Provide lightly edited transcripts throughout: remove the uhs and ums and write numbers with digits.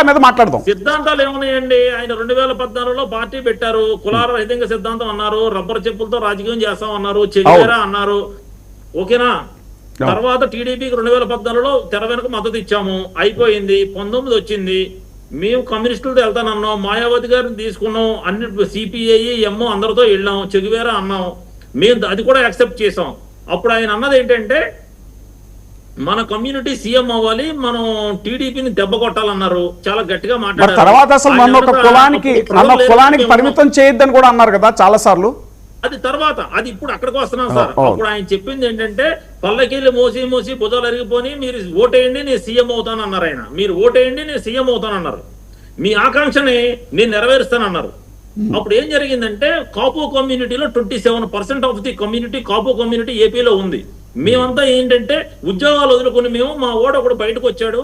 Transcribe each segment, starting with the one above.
ఆ మీద మాట్లాడదాం. సిద్ధాంతాలు ఏమున్నాయండి? ఆయన 2014లో పార్టీ పెట్టారు, కులాల రహితంగా సిద్ధాంతం అన్నారు, రబ్బర్ చెప్పులతో రాజకీయం చేస్తాం అన్నారు, చెయ్యారా అన్నారు, ఓకేనా. తర్వాత టీడీపీకి 2014లో తెర వెనుక మద్దతు ఇచ్చాము, అయిపోయింది. 19 వచ్చింది, మేము కమ్యూనిస్టులతో వెళ్తానన్నాం, మాయావతి గారిని తీసుకున్నాం, అన్ని సిపిఐ ఎంఓ అందరితో వెళ్ళాం, చెగువేరా అన్నాం, మేము అది కూడా యాక్సెప్ట్ చేసాం. అప్పుడు ఆయన అన్నది ఏంటంటే మన కమ్యూనిటీ సీఎం అవ్వాలి, మనం టీడీపీని దెబ్బ కొట్టాలన్నారు, చాలా గట్టిగా మాట్లాడారు. తర్వాత అసలు నన్ను కులానికి పరిమితం చేయొద్దని కూడా అన్నారు కదా చాలా సార్లు. అది తర్వాత, అది ఇప్పుడు అక్కడికి వస్తున్నాం సార్. అప్పుడు ఆయన చెప్పింది ఏంటంటే పల్లకీళ్ళు మోసి మోసి భుజాలు అరిగిపోయి మీరు ఓటేయండి నేను సీఎం అవుతాను అన్నారు. ఆయన మీరు ఓటేయండి నేను సీఎం అవుతానన్నారు, మీ ఆకాంక్షని నేను నెరవేరుస్తానన్నారు. అప్పుడు ఏం జరిగిందంటే కాపు కమ్యూనిటీలో 27% of the community Kapu community ఏపీలో ఉంది. మేమంతా ఏంటంటే ఉద్యోగాలు వదులుకొని మేము మా ఓడ ఒకడు బయటకు వచ్చాడు,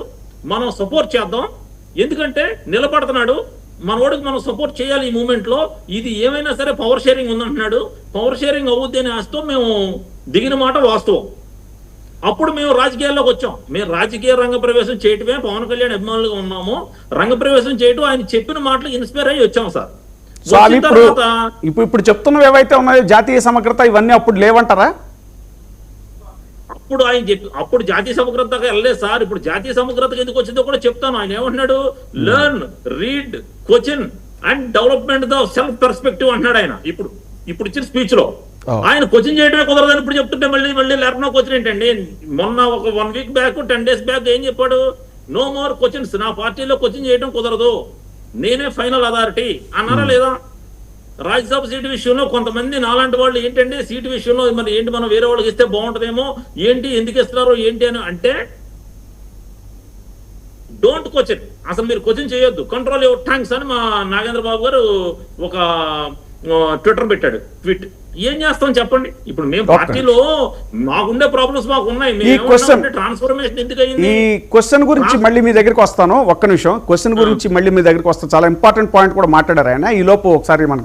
మనం సపోర్ట్ చేద్దాం, ఎందుకంటే నిలబడుతున్నాడు, మన ఓడికి మనం సపోర్ట్ చేయాలి ఈ మూమెంట్ లో, ఇది ఏమైనా సరే పవర్ షేరింగ్ ఉందంటున్నాడు, పవర్ షేరింగ్ అవుద్ది అనే ఆశతో మేము దిగిన మాట వాస్తవం. అప్పుడు మేము రాజకీయాల్లోకి వచ్చాం. మేము రాజకీయ రంగ ప్రవేశం చేయటమే పవన్ కళ్యాణ్ అభిమానులుగా ఉన్నాము, రంగ ప్రవేశం చేయటం ఆయన చెప్పిన మాటలు ఇన్స్పైర్ అయ్యి వచ్చాం సార్. ఇప్పుడు చెప్తున్నవి ఏవైతే ఉన్నాయో జాతీయ సమగ్రత ఇవన్నీ అప్పుడు లేవంటారా? అప్పుడు ఆయన చెప్పి అప్పుడు జాతీయ సమగ్రతకు వెళ్ళలేదు సార్. ఇప్పుడు జాతీయ సమగ్రతకు ఎందుకు వచ్చిందో కూడా చెప్తాను. ఆయన ఏమంటున్నాడు, learn, read, question and development the self perspective అంటున్నాడు ఆయన. ఇప్పుడు ఇచ్చిన స్పీచ్ లో ఆయన క్వశ్చన్ చేయడమే కుదరదని ఇప్పుడు చెప్తుంటే మళ్ళీ లెర్న్ క్వశ్చన్ ఏంటండి? మొన్న ఒక 1 వీక్ బ్యాక్ 10 days బ్యాక్ ఏం చెప్పాడు, నో మోర్ క్వశ్చన్స్, నా పార్టీలో క్వశ్చన్ చేయడం కుదరదు, నేనే ఫైనల్ అథారిటీ అన్నారా లేదా? రాజ్యసభ సీటు విషయంలో కొంతమంది నాలాంటి వాళ్ళు ఏంటంటే సీటు విషయంలో మరి ఏంటి మనం వేరే వాళ్ళకి ఇస్తే బాగుంటుందేమో, ఏంటి ఎందుకు ఇస్తున్నారో ఏంటి అని అంటే డోంట్ క్వశ్చన్, అసలు మీరు క్వశ్చన్ చేయొద్దు, కంట్రోల్ యువర్ థ్యాంక్స్ అని మా నాగేంద్ర బాబు గారు ఒక ట్విట్టర్ పెట్టాడు, ట్వీట్. ఏం చేస్తాం చెప్పండి? ఇప్పుడు మేము పార్టీలో మాకుండే ప్రాబ్లమ్స్ మాకు ఉన్నాయి, ట్రాన్స్ఫర్మేషన్ ఎందుకు అయింది? ఈ క్వశ్చన్ గురించి మళ్ళీ మీ దగ్గరికి వస్తాను, ఒక్క నిమిషం. క్వశ్చన్ గురించి మళ్ళీ మీ దగ్గరికి వస్తాను, చాలా ఇంపార్టెంట్ పాయింట్ కూడా మాట్లాడారు ఆయన. ఈ లోపు ఒకసారి మనకు